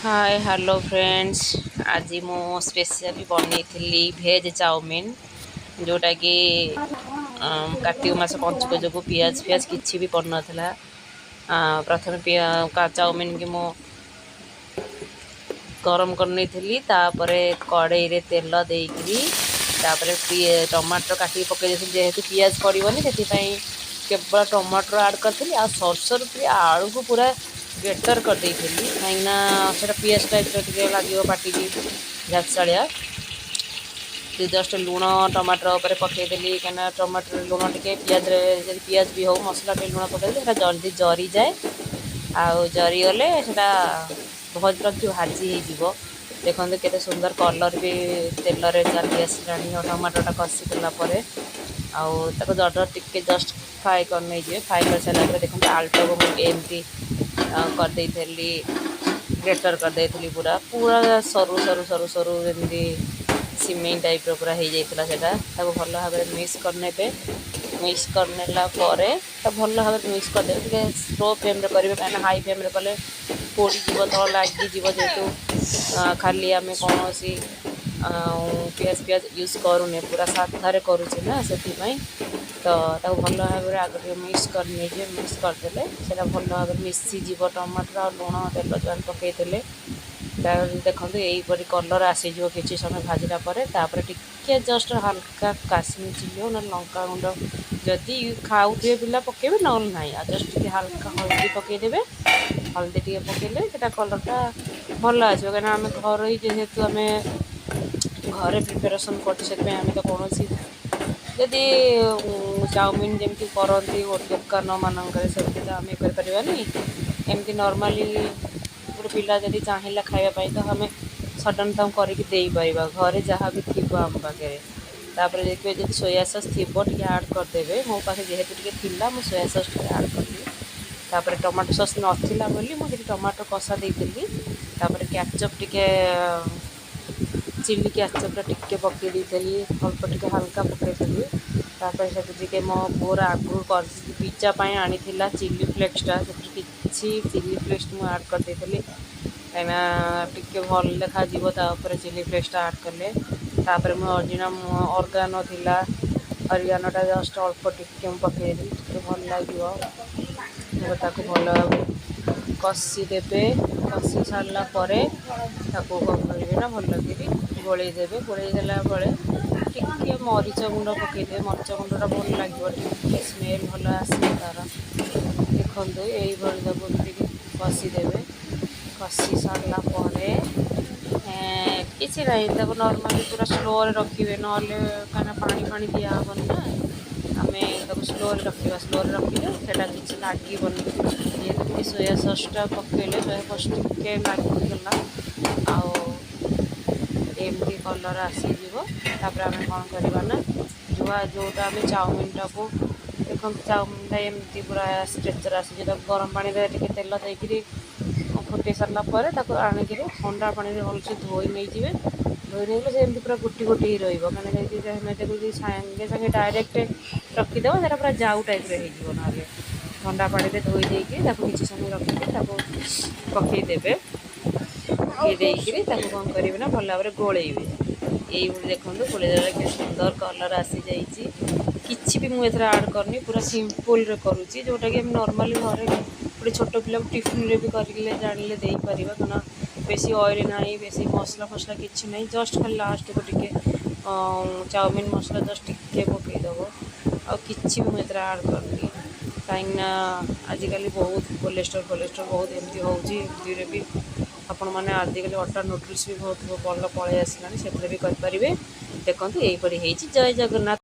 Hi hello friends. आज मु specially बनई भेज चाउमिन जोटा कि कार्तिक मास पंचुक जो पियाज फियाज किसी भी पड़ नाला। प्रथम चाउमिन की मु गरम करनी तापर कड़ई रे तेल देकरी टमाटर काटिक पकई जेहेतु पियाज पड़ोनी से केवल टमाटर आड करी आ सरसर आलू को पूरा ग्रेटर करदे कहीं पियाज टाइप लगे पाटी की झापसाड़िया जस्ट लुण टमाटर पर पकईदेली कहीं टमाटर लुण टे पियाज पियाज भी हो मसला टे लुण पकईदेली जल्दी जरी जाए आउ जरी गले बहुत जल्दी भाजी हो। देखो केते सुंदर कलर भी तेल चली आसला टमाटोटा कषिदेला जड़ टिके जस्ट फ्राए कर नहीं फ्राए कर सारा देखो आलू को एमती करदे ग्रेटर करदे पूरा पूरा सरू सरू सरू सरू जमी सिमेई टाइप पूरा हो जाता है भल भाव मिक्स करने मिक्स करनेला भल भाव मिक्स करदे स्लो फ्लेम करेंगे कहीं हाई फ्लेम कले पोड़ तल लगे जेहेतु खाली आम कौन सी पियाज पियाज यूज करूने पूरा साधारे करुचे ना से तो भल भाव आगे मिक्स कर मिक्स करदे से भल भाव मिसीज टमाटर और लुण तेल जो पकईदे देखो यहीपरी कलर आसीज कि समय भाजला टे जस्ट हल्का काश्मीर चिली हो ना लंका गुंड जदि खाऊे पिला पकेबे ना ना जस्ट हल्का हल्दी पकईदे हल्दी टे पकईले कलरटा भल आसो कहीं आम घर ही जेहेतु आम घरे प्रिपेरेसन करें तो कौन सी जदि चाउमिन जमी करती दुकान मानक तो आम करनी एमती नॉर्मली गोटे पिला जदि चाहिए खावाई तो आम सडन तो करपर घरे जहाँ भी थी आम पाखे तापर देखिए जब सोया सस थी टे आड करदे मो पाखे जेहेतु टे मुझे सोया सस आड कर टमाटो सस नाला मुझे टमाटो कषा देती कैचअप टे चिली कैचअपटा टिके पकई देली अल्प टिके हल्का पकईदेली से मो पुअर आगु कर पिज्जा आनी चिली फ्लेक्सटा किसी चिली फ्लेक्स मुझे आड करदे कहीं टे भल देखा चिली फ्लेक्सटा आड कले मुझे ऑर्गेनो थिला ऑर्गेनोटा जस्ट अल्प टिके पकईदेली भल लगे भल भाव कषिदेवे कषि सारा कौन करेंगे ना भल लगे गोलैदेवे गोलैदेला टे मरीच गुंड पकईदे मरीच गुंडा भल लगे स्मेल भल आसे तार देखो यही कषिदेवे कषि सारा किसी ना नॉर्मली पूरा स्लो रखिए ना कहीं पानी पानी दिहबन ना आम स्लो रखा स्लो रखिले किसी लगन जेहेतु सोया ससटा पकईले सोया सस टे लगेगा एमती कलर आसीज आम कौन करना जुआ जोटा आम चाउमिनटा को देखो चाउमिनटा एमती पूरा स्ट्रेचर आसी गरम पानी तेल देकरी फुटे सारा आणिक ठंडा पानी भलसे धोई नहीं धोई नहीं से पूरा गोटी गोटी ही रही सागे सागे डायरेक्ट रखीदे से पूरा जाऊ टाइप ना ठंडा पानी में धोई देकी किसी समय रखिए पकईदेवे पकईदेकरी कौन करेंगे ना भल भाव गोलैबे यही देखो गोलैदेला कि सुंदर कलर आसी जाइए किसी भी मुझे आड करनी पूरा सिंपल करुँची जोटा कि नॉर्मली घर गोटे छोट पिला टिफिन रे भी करें जाने देपर कहना बेसी ऑयल ना बेसी मसला फसला किसी ना जस्ट खाली लास्ट को टे चाउमिन मसला जस्ट टिके पकईदेव आ कि मुझे आड करनी कहीं आजिकल बहुत कोलेस्ट्रोल बहुत एमती होती भी आपण मैंने आजिकल अटा नूडल्स भी बहुत भल पलि आसला से भी करें देखो यहीपरी जय जगन्नाथ।